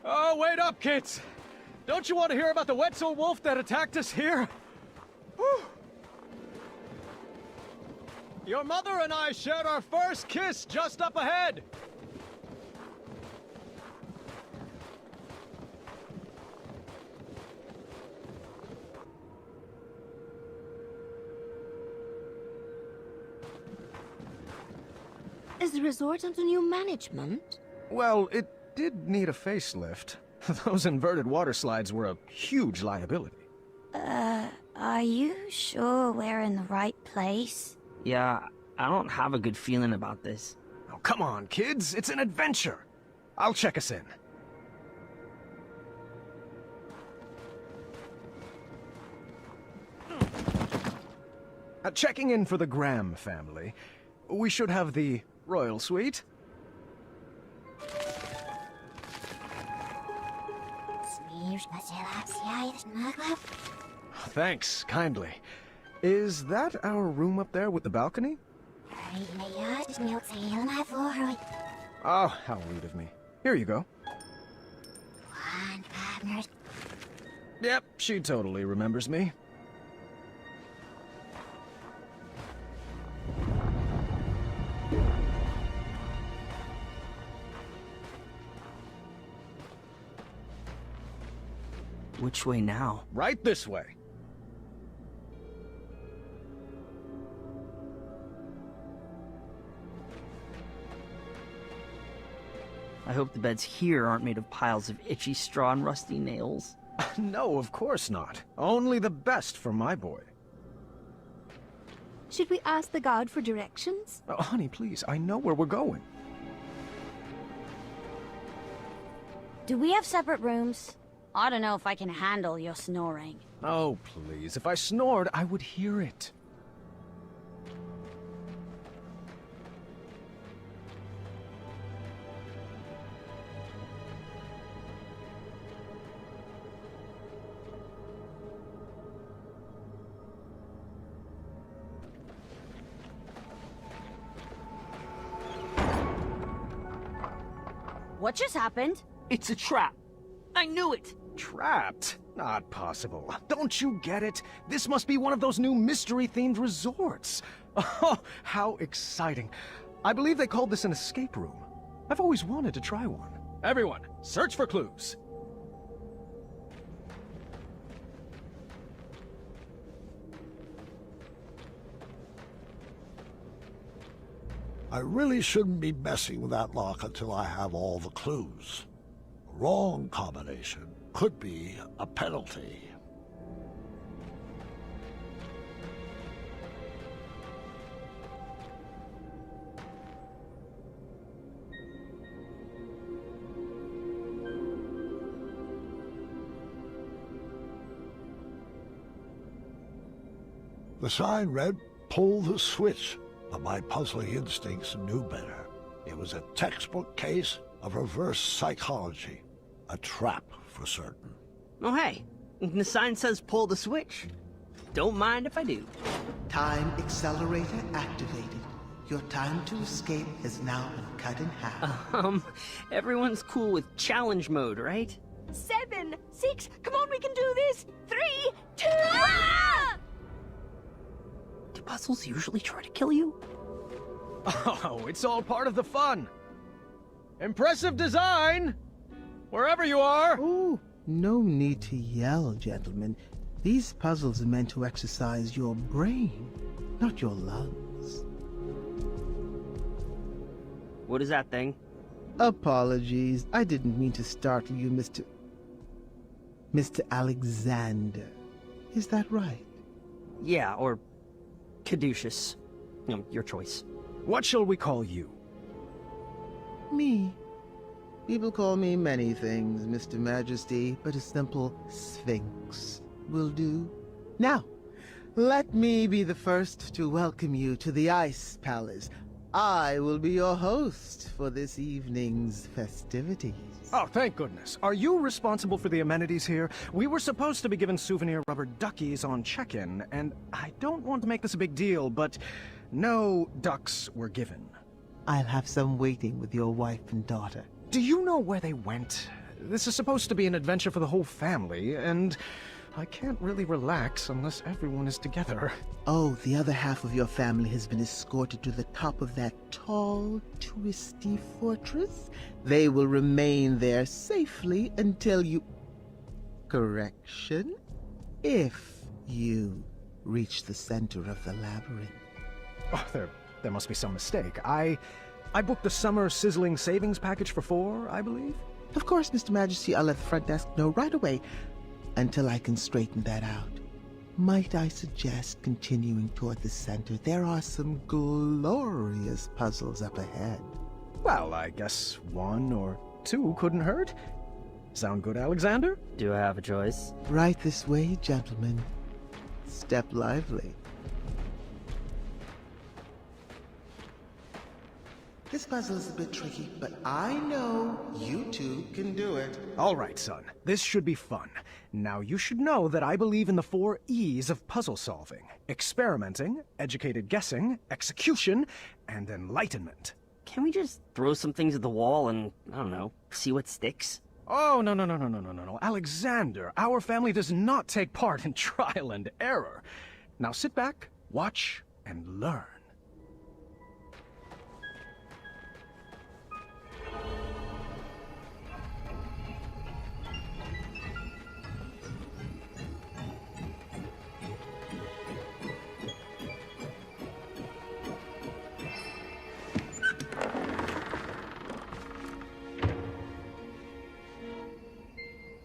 Oh, wait up, kids! Don't you want to hear about the Wetzel wolf that attacked us here? Whew. Your mother and I shared our first kiss just up ahead! Is the resort under new management? Well, it did need a facelift. Those inverted water slides were a huge liability. Are you sure we're in the right place? Yeah, I don't have a good feeling about this. Oh, come on, kids. It's an adventure. I'll check us in. Checking in for the Graham family. We should have the royal suite. Thanks, kindly. Is that our room up there with the balcony? Oh, how rude of me. Here you go. Yep, she totally remembers me. Which way now? Right this way. I hope the beds here aren't made of piles of itchy straw and rusty nails. No, of course not. Only the best for my boy. Should we ask the guard for directions? Oh, honey, please. I know where we're going. Do we have separate rooms? I don't know if I can handle your snoring. Oh, please. If I snored, I would hear it. What just happened? It's a trap. I knew it. Trapped? Not possible. Don't you get it? This must be one of those new mystery-themed resorts. Oh, how exciting. I believe they called this an escape room. I've always wanted to try one. Everyone, search for clues. I really shouldn't be messing with that lock until I have all the clues. Wrong combination could be a penalty. The sign read, "Pull the switch," but my puzzling instincts knew better. It was a textbook case of reverse psychology. A trap, for certain. Oh, hey. The sign says pull the switch. Don't mind if I do. Time accelerator activated. Your time to escape has now been cut in half. Everyone's cool with challenge mode, right? 7, 6, come on, we can do this! 3, 2, ah! Do puzzles usually try to kill you? Oh, it's all part of the fun. Impressive design! Wherever you are! Oh, no need to yell, gentlemen. These puzzles are meant to exercise your brain, not your lungs. What is that thing? Apologies. I didn't mean to startle you, Mr. Alexander. Is that right? Yeah, or caduceus. Your choice. What shall we call you? Me. People call me many things, Mr. Majesty, but a simple Sphinx will do. Now, let me be the first to welcome you to the Ice Palace. I will be your host for this evening's festivities. Oh, thank goodness. Are you responsible for the amenities here? We were supposed to be given souvenir rubber duckies on check-in, and I don't want to make this a big deal, but no ducks were given. I'll have some waiting with your wife and daughter. Do you know where they went? This is supposed to be an adventure for the whole family, and I can't really relax unless everyone is together. Oh, the other half of your family has been escorted to the top of that tall, twisty fortress. They will remain there safely until you... Correction? If you reach the center of the labyrinth. Oh, there must be some mistake. I booked the summer sizzling savings package for 4, I believe. Of course, Mr. Majesty, I'll let the front desk know right away until I can straighten that out. Might I suggest continuing toward the center? There are some glorious puzzles up ahead. Well, I guess 1 or 2 couldn't hurt. Sound good, Alexander? Do I have a choice? Right this way, gentlemen. Step lively. This puzzle is a bit tricky, but I know you two can do it. All right, son. This should be fun. Now, you should know that I believe in the 4 E's of puzzle solving. Experimenting, educated guessing, execution, and enlightenment. Can we just throw some things at the wall and, I don't know, see what sticks? Oh, no. Alexander, our family does not take part in trial and error. Now sit back, watch, and learn.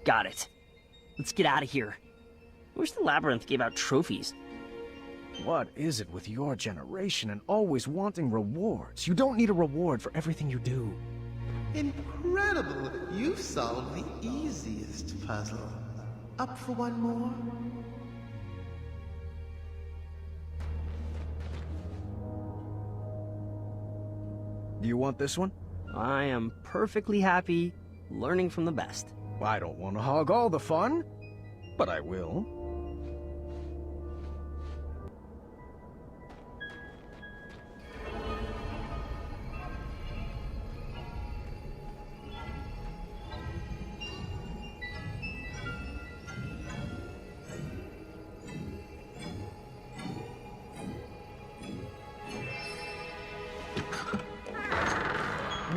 Got it. Let's get out of here. I wish the labyrinth gave out trophies. What is it with your generation and always wanting rewards? You don't need a reward for everything you do. Incredible! You've solved the easiest puzzle. Up for one more? Do you want this one? I am perfectly happy learning from the best. I don't want to hog all the fun, but I will.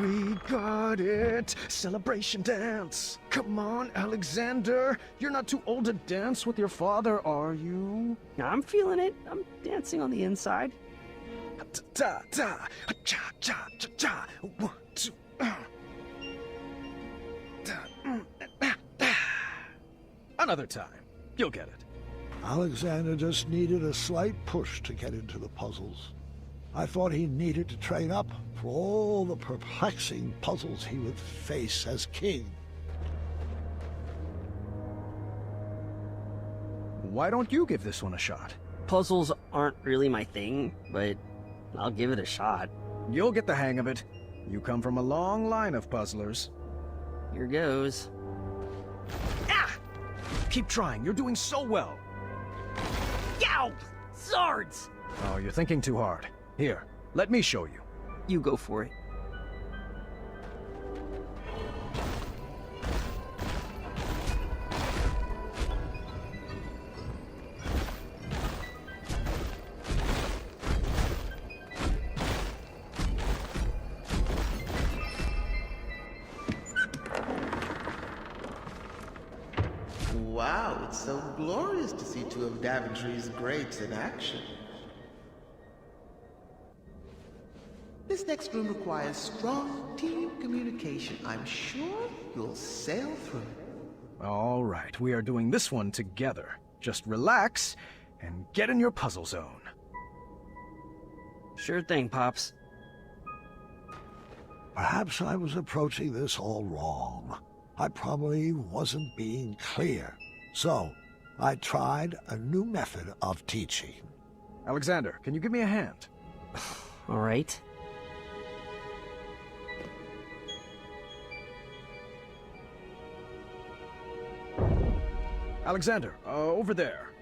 We got it! Celebration dance! Come on, Alexander! You're not too old to dance with your father, are you? I'm feeling it. I'm dancing on the inside. Ta-ta-ta! Cha-cha-cha-cha! 1, 2... Another time. You'll get it. Alexander just needed a slight push to get into the puzzles. I thought he needed to train up for all the perplexing puzzles he would face as king. Why don't you give this one a shot? Puzzles aren't really my thing, but I'll give it a shot. You'll get the hang of it. You come from a long line of puzzlers. Here goes. Ah! Keep trying. You're doing so well. Yow! Swords! Oh, you're thinking too hard. Here, let me show you. You go for it. Wow, it's so glorious to see two of Daventry's greats in action. This next room requires strong team communication. I'm sure you'll sail through it. All right, we are doing this one together. Just relax and get in your puzzle zone. Sure thing, Pops. Perhaps I was approaching this all wrong. I probably wasn't being clear. So, I tried a new method of teaching. Alexander, can you give me a hand? All right. Alexander, over there.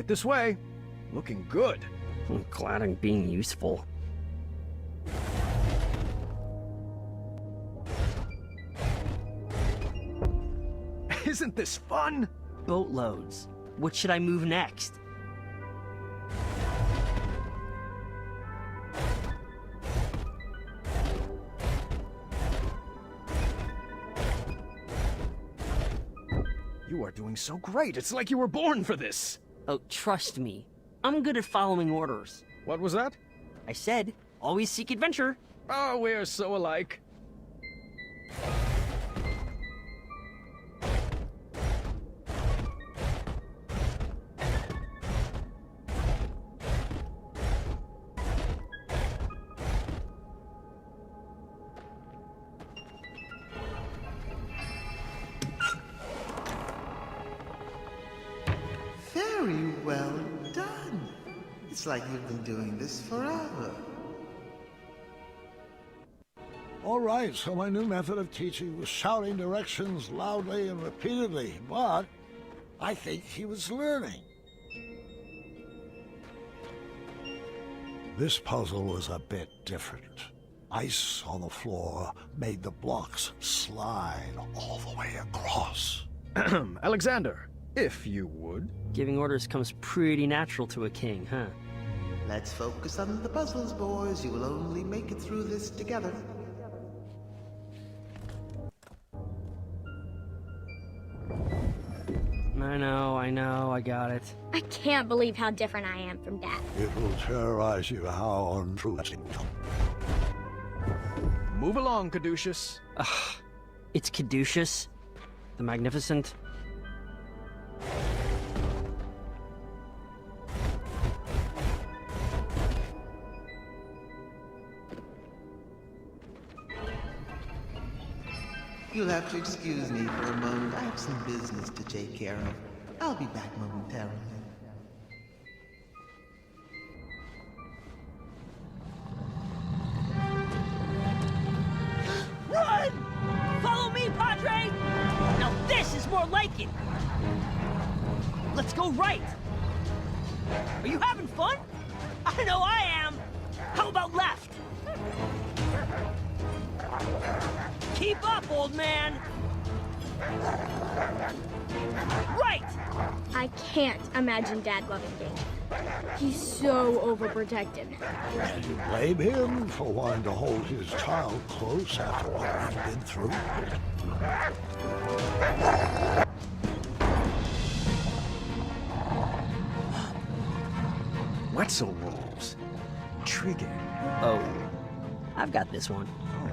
Right this way. Looking good. I'm glad I'm being useful. Isn't this fun? Boatloads. What should I move next? You are doing so great. It's like you were born for this. Oh, trust me. I'm good at following orders. What was that? I said, always seek adventure. Oh, we're so alike. Very well done. It's like you've been doing this forever. All right, so my new method of teaching was shouting directions loudly and repeatedly, but I think he was learning. This puzzle was a bit different. Ice on the floor made the blocks slide all the way across. Alexander, if you would. Giving orders comes pretty natural to a king, huh? Let's focus on the puzzles, boys. You will only make it through this together. I know, I got it. I can't believe how different I am from Dad. It will terrorize you how untrue that's Move along, Caduceus. It's Caduceus, the Magnificent. You'll have to excuse me for a moment. I have some business to take care of. I'll be back momentarily. Run! Follow me, Padre! Now this is more like it! Let's go right! Are you having fun? I know I am! How about left? Keep up, old man! Right! I can't imagine Dad loving danger. He's so overprotective. And you blame him for wanting to hold his child close after what we've been through? Wetzel rolls. Intriguing. Oh, I've got this one.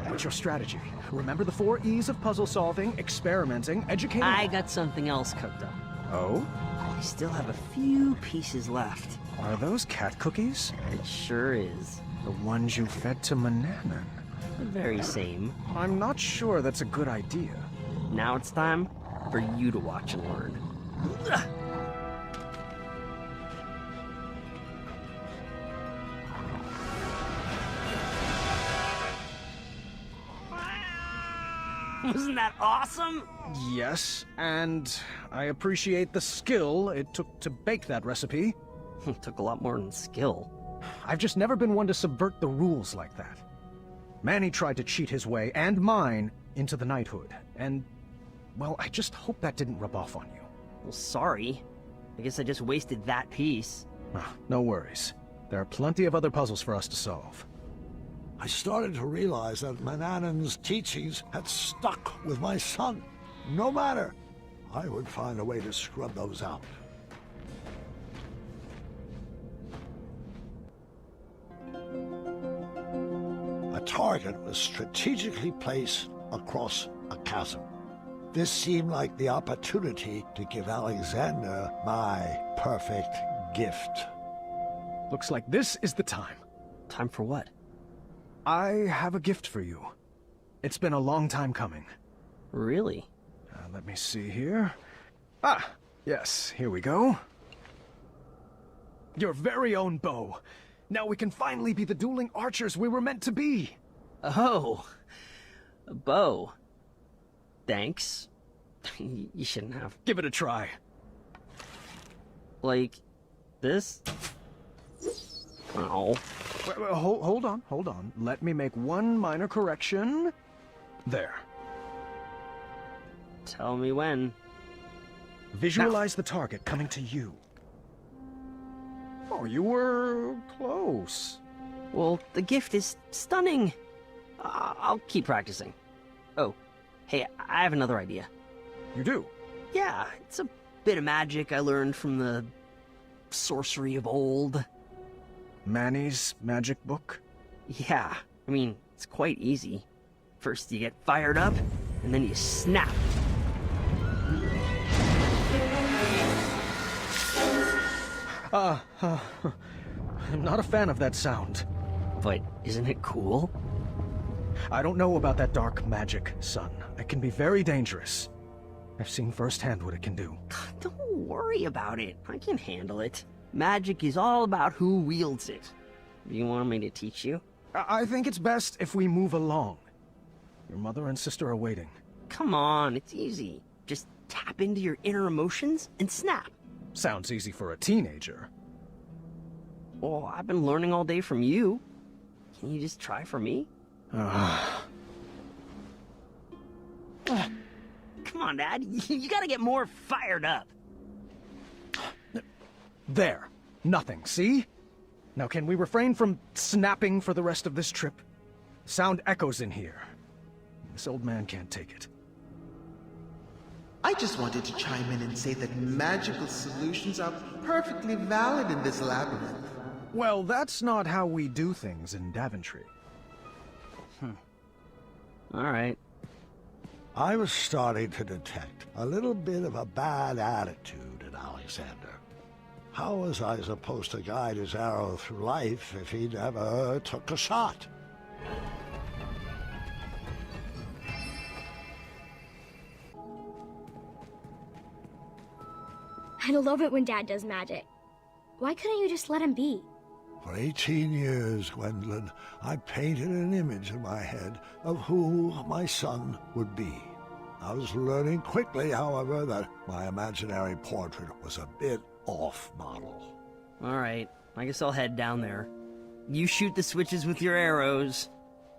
What's your strategy? Remember the 4 E's of puzzle solving, experimenting, educating... I got something else cooked up. Oh? I still have a few pieces left. Are those cat cookies? It sure is. The ones you fed to Mananan? The very same. I'm not sure that's a good idea. Now it's time for you to watch and learn. Wasn't that awesome? Yes, and I appreciate the skill it took to bake that recipe. It took a lot more than skill. I've just never been one to subvert the rules like that. Manny tried to cheat his way, and mine, into the knighthood, and, well, I just hope that didn't rub off on you. Well, sorry. I guess I just wasted that piece. No worries. There are plenty of other puzzles for us to solve. I started to realize that Manannan's teachings had stuck with my son. No matter, I would find a way to scrub those out. A target was strategically placed across a chasm. This seemed like the opportunity to give Alexander my perfect gift. Looks like this is the time. Time for what? I have a gift for you. It's been a long time coming. Really? Let me see here. Ah, yes, here we go. Your very own bow. Now we can finally be the dueling archers we were meant to be. Oh, a bow. Thanks. You shouldn't have. Give it a try. Like, This? Oh. Wait, hold on. Let me make one minor correction. There. Tell me when. Visualize the target coming to you. Oh, you were close. Well, the gift is stunning. I'll keep practicing. Oh, hey, I have another idea. You do? Yeah, it's a bit of magic I learned from the sorcery of old. Manny's magic book? Yeah, I mean, it's quite easy. First you get fired up, and then you snap. I'm not a fan of that sound. But isn't it cool? I don't know about that dark magic, son. It can be very dangerous. I've seen firsthand what it can do. Don't worry about it. I can handle it. Magic is all about who wields it. Do you want me to teach you? I think it's best if we move along. Your mother and sister are waiting. Come on, it's easy. Just tap into your inner emotions and snap. Sounds easy for a teenager. Well, I've been learning all day from you. Can you just try for me? Come on, Dad. You gotta get more fired up. There. Nothing, see? Now can we refrain from snapping for the rest of this trip? Sound echoes in here. This old man can't take it. I just wanted to chime in and say that magical solutions are perfectly valid in this labyrinth. Well, that's not how we do things in Daventry. All right. I was starting to detect a little bit of a bad attitude in Alexander. How was I supposed to guide his arrow through life if he never took a shot? I love it when Dad does magic. Why couldn't you just let him be? For 18 years, Gwendolyn, I painted an image in my head of who my son would be. I was learning quickly, however, that my imaginary portrait was a bit off model. All right. I guess I'll head down there. You shoot the switches with your arrows.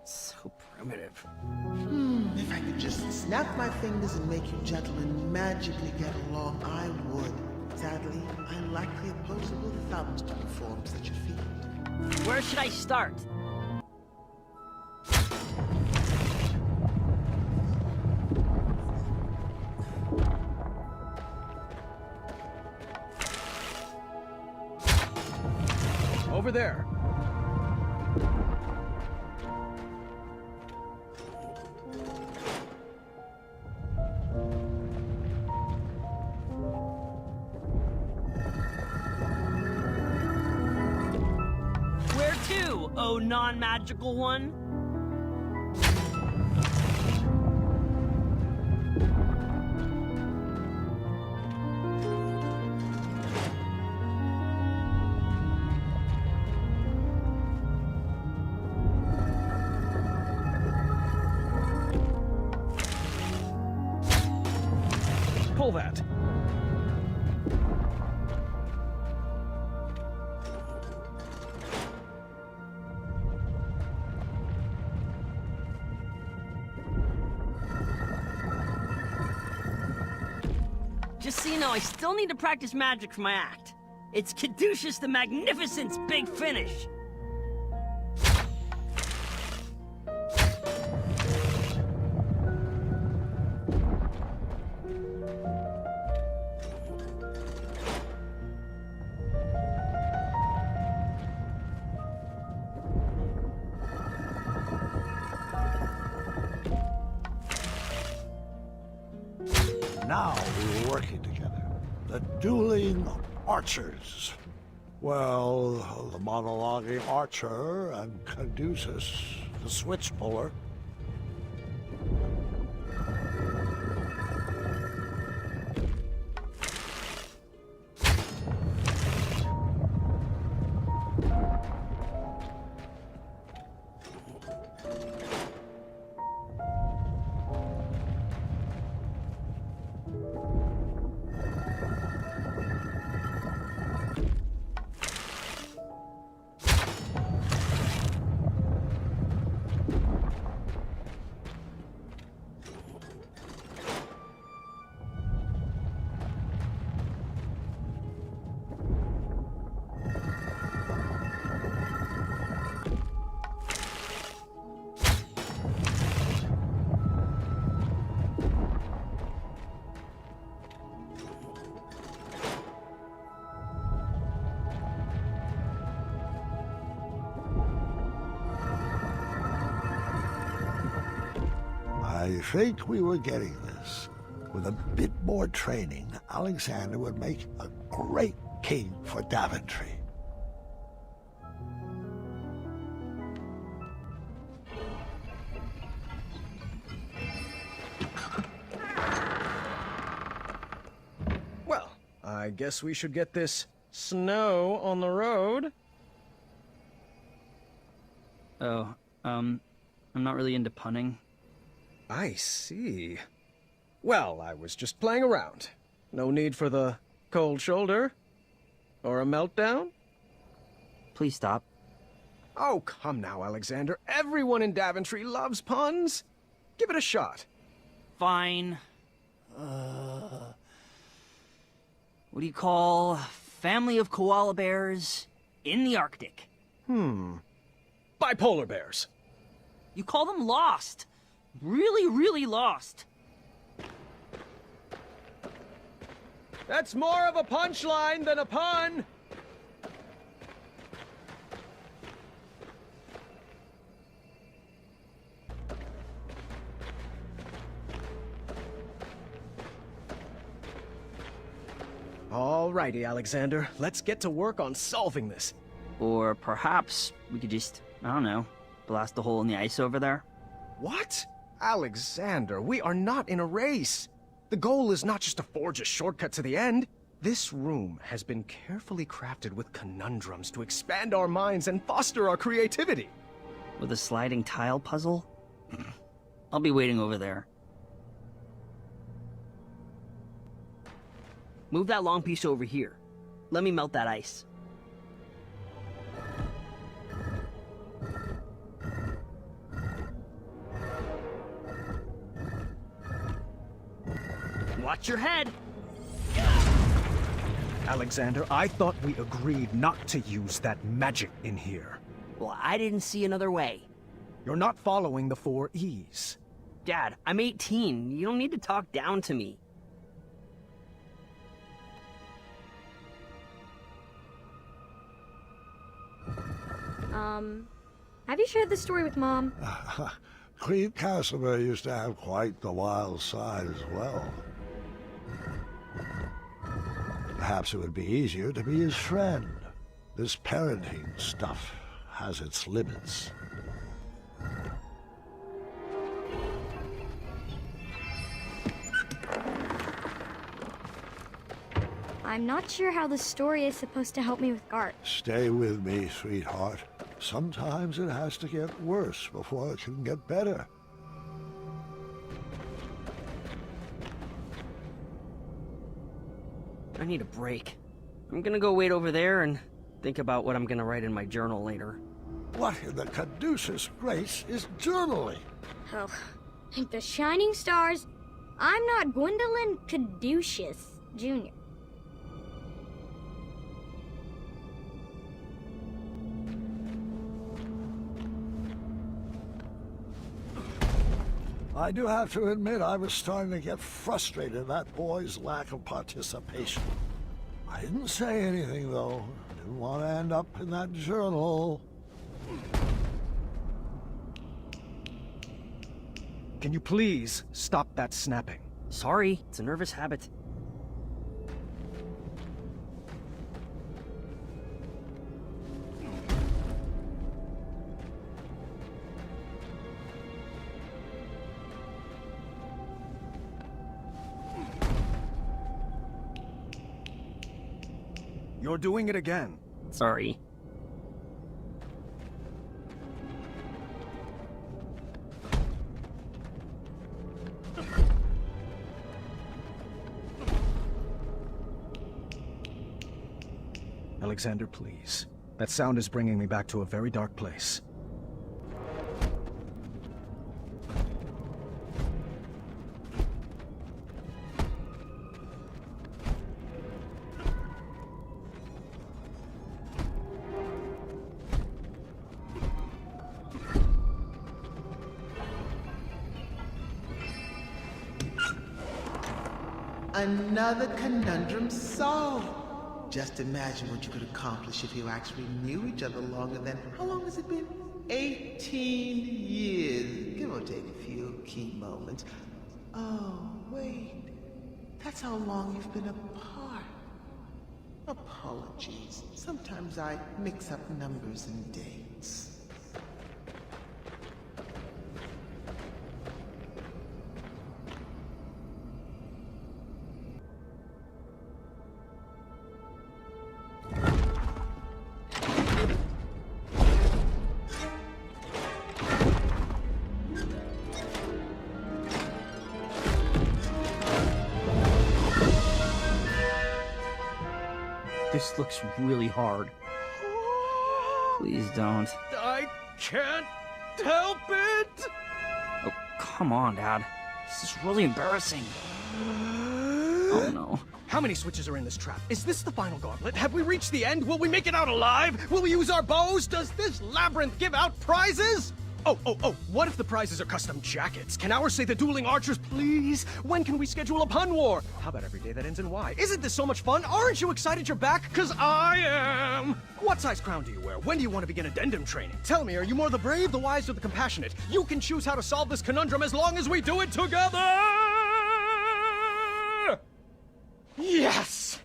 So primitive. If I could just snap my fingers and make you gentlemen magically get along, I would. Sadly, I lack the opposable thumbs to perform such a feat. Where should I start? Over there. Where to, oh non-magical one? Pull that. Just so you know, I still need to practice magic for my act. It's Caduceus the Magnificent's big finish. Now we were working together. The dueling archers. Well, the monologuing archer and Caduceus, the switch puller. I think we were getting this. With a bit more training, Alexander would make a great king for Daventry. Well, I guess we should get this snow on the road. Oh, I'm not really into punning. I see. Well, I was just playing around. No need for the cold shoulder. Or a meltdown? Please stop. Oh, come now, Alexander. Everyone in Daventry loves puns. Give it a shot. Fine. What do you call family of koala bears in the Arctic? Bipolar bears. You call them lost. Really, really lost. That's more of a punchline than a pun. Alrighty, Alexander. Let's get to work on solving this. Or perhaps we could just, I don't know, blast a hole in the ice over there? What? Alexander, we are not in a race. The goal is not just to forge a shortcut to the end. This room has been carefully crafted with conundrums to expand our minds and foster our creativity. With a sliding tile puzzle? I'll be waiting over there. Move that long piece over here. Let me melt that ice. Watch your head! Alexander, I thought we agreed not to use that magic in here. Well, I didn't see another way. You're not following the 4 E's. Dad, I'm 18. You don't need to talk down to me. Have you shared this story with Mom? Queen Casimir used to have quite the wild side as well. Perhaps it would be easier to be his friend. This parenting stuff has its limits. I'm not sure how the story is supposed to help me with Gart. Stay with me, sweetheart. Sometimes it has to get worse before it can get better. I need a break. I'm gonna go wait over there and think about what I'm gonna write in my journal later. What in the caduceus grace is journaling? Oh, like the shining stars, I'm not Gwendolyn Caduceus Jr. I do have to admit I was starting to get frustrated at that boy's lack of participation. I didn't say anything, though. Didn't want to end up in that journal. Can you please stop that snapping? Sorry, it's a nervous habit. You're doing it again. Sorry. Alexander, please. That sound is bringing me back to a very dark place. Another conundrum solved. Just imagine what you could accomplish if you actually knew each other longer than... How long has it been? 18 years, give or take a few key moments. Oh, wait. That's how long you've been apart. Apologies. Sometimes I mix up numbers and dates. This looks really hard. Please don't. I can't help it! Oh, come on, Dad. This is really embarrassing. Oh, no. How many switches are in this trap? Is this the final gauntlet? Have we reached the end? Will we make it out alive? Will we use our bows? Does this labyrinth give out prizes? Oh, what if the prizes are custom jackets? Can ours say the dueling archers, please? When can we schedule a pun war? How about every day that ends in Y? Isn't this so much fun? Aren't you excited you're back? 'Cause I am! What size crown do you wear? When do you want to begin addendum training? Tell me, are you more the brave, the wise, or the compassionate? You can choose how to solve this conundrum as long as we do it together! Yes!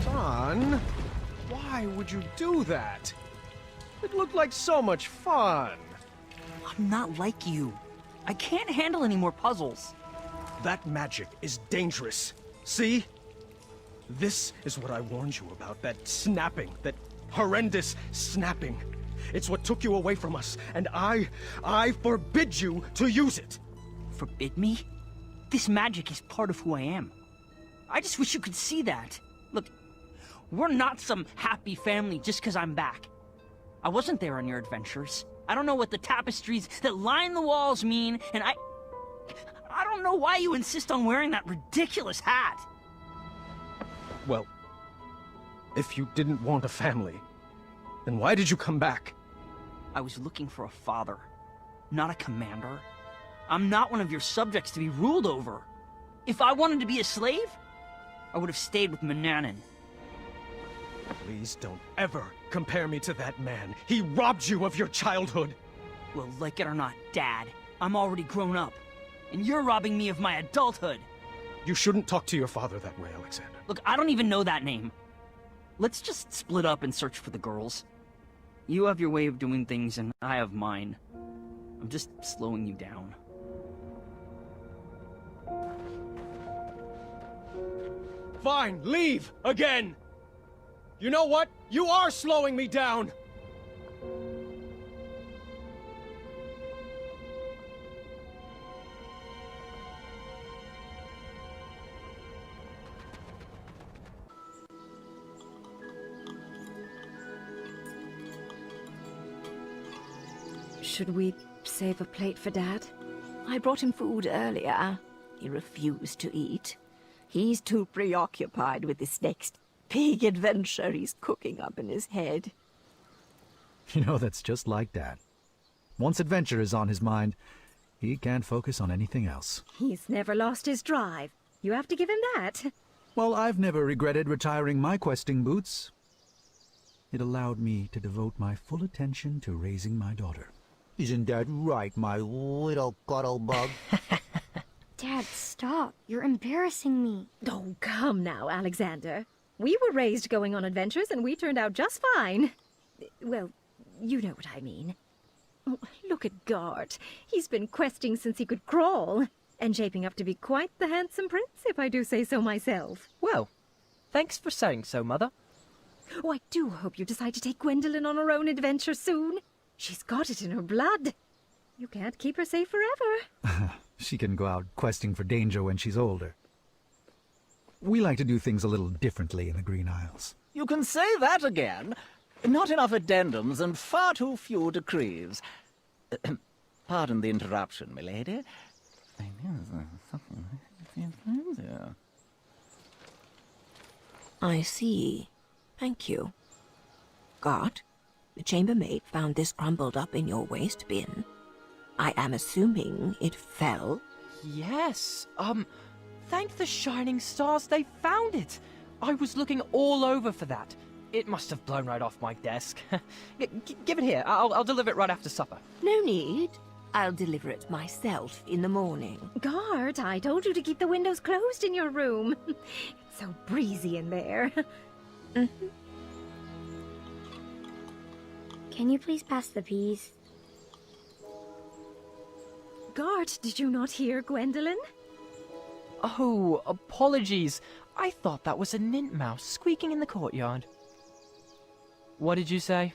Don, why would you do that? It looked like so much fun. I'm not like you. I can't handle any more puzzles. That magic is dangerous. See? This is what I warned you about, that snapping, that horrendous snapping. It's what took you away from us, and I forbid you to use it. Forbid me? This magic is part of who I am. I just wish you could see that. Look, we're not some happy family just because I'm back. I wasn't there on your adventures. I don't know what the tapestries that line the walls mean, and I don't know why you insist on wearing that ridiculous hat. Well, if you didn't want a family, then why did you come back? I was looking for a father, not a commander. I'm not one of your subjects to be ruled over. If I wanted to be a slave, I would have stayed with Mananan. Please don't ever compare me to that man. He robbed you of your childhood. Well, like it or not, Dad, I'm already grown up. And you're robbing me of my adulthood. You shouldn't talk to your father that way, Alexander. Look, I don't even know that name. Let's just split up and search for the girls. You have your way of doing things, and I have mine. I'm just slowing you down. Fine, leave! Again! You know what? You are slowing me down! Should we save a plate for Dad? I brought him food earlier. He refused to eat. He's too preoccupied with this next big adventure he's cooking up in his head. You know, that's just like Dad. Once adventure is on his mind, he can't focus on anything else. He's never lost his drive. You have to give him that. Well, I've never regretted retiring my questing boots. It allowed me to devote my full attention to raising my daughter. Isn't that right, my little cuddlebug? Dad, stop. You're embarrassing me. Oh, come now, Alexander. We were raised going on adventures, and we turned out just fine. Well, you know what I mean. Oh, look at Gart. He's been questing since he could crawl, and shaping up to be quite the handsome prince, if I do say so myself. Well, thanks for saying so, Mother. Oh, I do hope you decide to take Gwendolyn on her own adventure soon. She's got it in her blood. You can't keep her safe forever. She can go out questing for danger when she's older. We like to do things a little differently in the Green Isles. You can say that again. Not enough addendums and far too few decrees. Pardon the interruption, milady. I knew there was something there. I see. Thank you. Gart, the chambermaid found this crumbled up in your waste bin. I am assuming it fell? Yes, Thank the shining stars they found it! I was looking all over for that. It must have blown right off my desk. Give it here. I'll deliver it right after supper. No need. I'll deliver it myself in the morning. Guard, I told you to keep the windows closed in your room. It's so breezy in there. Can you please pass the peas? Guard, did you not hear Gwendolyn? Oh, apologies. I thought that was a nint mouse squeaking in the courtyard. What did you say?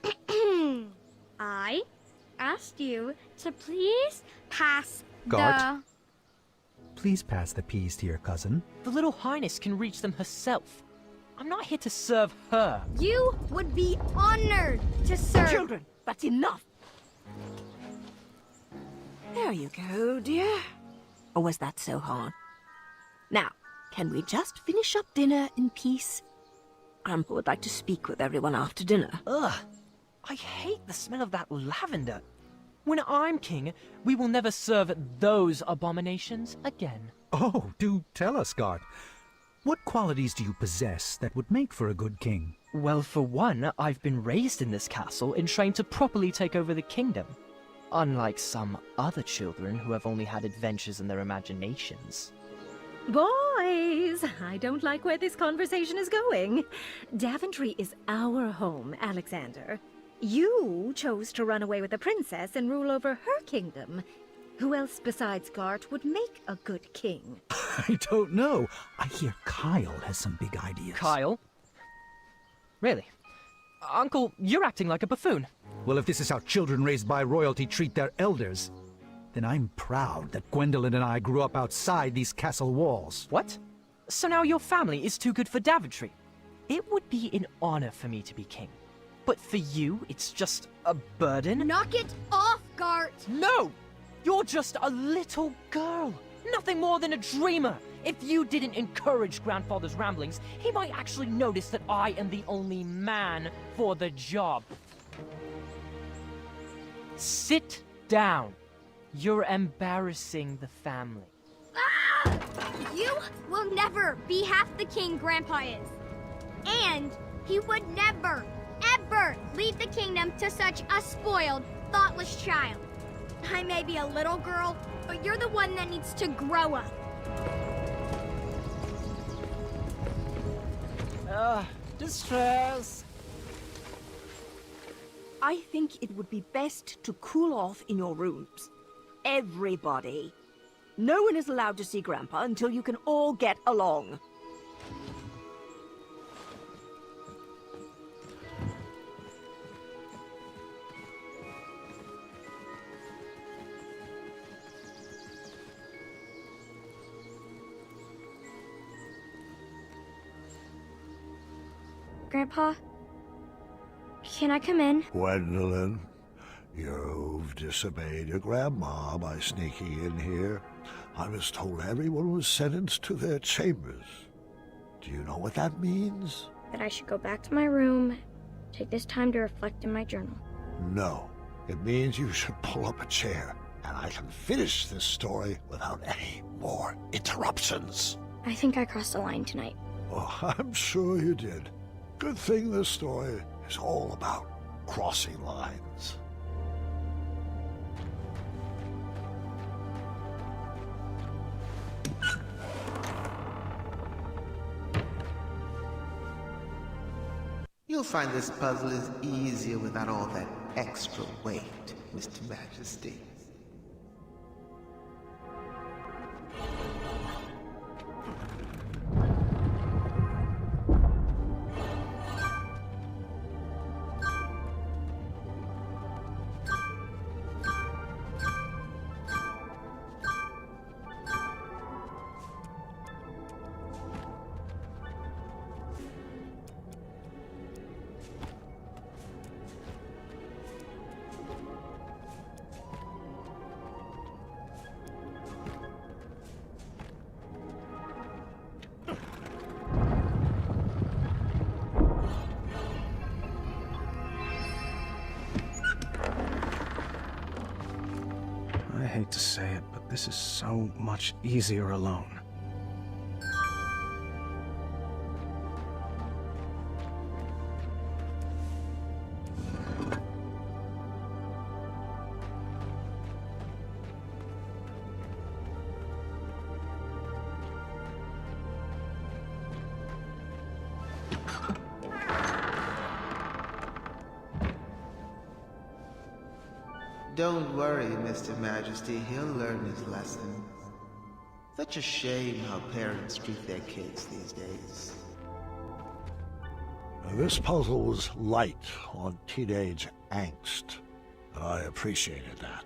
I asked you to please pass Guard? Please pass the peas to your cousin. The little highness can reach them herself. I'm not here to serve her. You would be honored to serve. Children, that's enough. There you go, dear. Or was that so hard? Now, can we just finish up dinner in peace? Grandpa would like to speak with everyone after dinner. Ugh. I hate the smell of that lavender. When I'm king, we will never serve those abominations again. Oh, do tell us, Guard. What qualities do you possess that would make for a good king? Well, for one, I've been raised in this castle and trained to properly take over the kingdom. Unlike some other children who have only had adventures in their imaginations. Boys, I don't like where this conversation is going. Daventry is our home, Alexander. You chose to run away with the princess and rule over her kingdom. Who else besides Gart would make a good king? I don't know. I hear Kyle has some big ideas. Kyle? Really? Uncle, you're acting like a buffoon. Well, if this is how children raised by royalty treat their elders, then I'm proud that Gwendolyn and I grew up outside these castle walls. What? So now your family is too good for Daventry? It would be an honor for me to be king. But for you, it's just a burden? Knock it off, Gart! No! You're just a little girl. Nothing more than a dreamer. If you didn't encourage Grandfather's ramblings, he might actually notice that I am the only man for the job. Sit down. You're embarrassing the family. Ah! You will never be half the king Grandpa is. And he would never, ever leave the kingdom to such a spoiled, thoughtless child. I may be a little girl, but you're the one that needs to grow up. Distress. I think it would be best to cool off in your rooms. Everybody. No one is allowed to see Grandpa until you can all get along. Grandpa, can I come in? Gwendolyn, you've disobeyed your grandma by sneaking in here. I was told everyone was sentenced to their chambers. Do you know what that means? That I should go back to my room, take this time to reflect in my journal. No. It means you should pull up a chair, and I can finish this story without any more interruptions. I think I crossed the line tonight. Oh, I'm sure you did. Good thing this story is all about crossing lines. You'll find this puzzle is easier without all that extra weight, Mr. Majesty. I hate to say it, but this is so much easier alone. Don't worry, Mr. Majesty. He'll learn his lesson. Such a shame how parents treat their kids these days. This puzzle was light on teenage angst, and I appreciated that.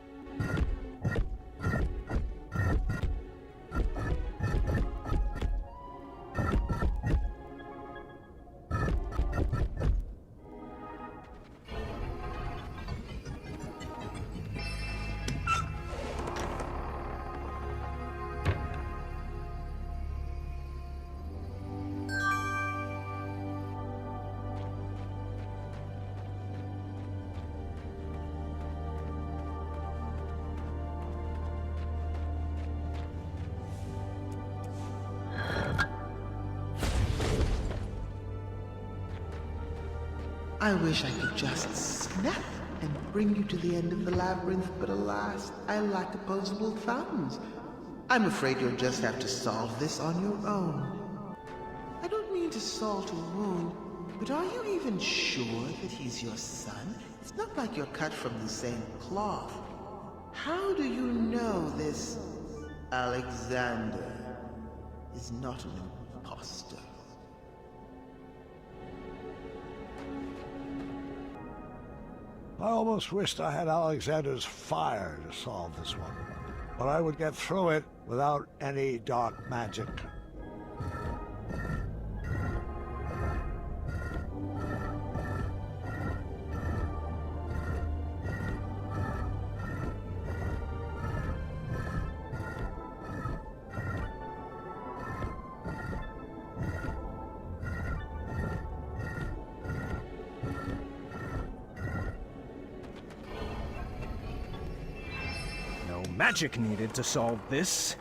I wish I could just snap and bring you to the end of the labyrinth, but alas, I lack opposable thumbs. I'm afraid you'll just have to solve this on your own. I don't mean to salt a wound, but are you even sure that he's your son? It's not like you're cut from the same cloth. How do you know this Alexander is not an imposter? I almost wished I had Alexander's fire to solve this one, but I would get through it without any dark magic. Magic needed to solve this.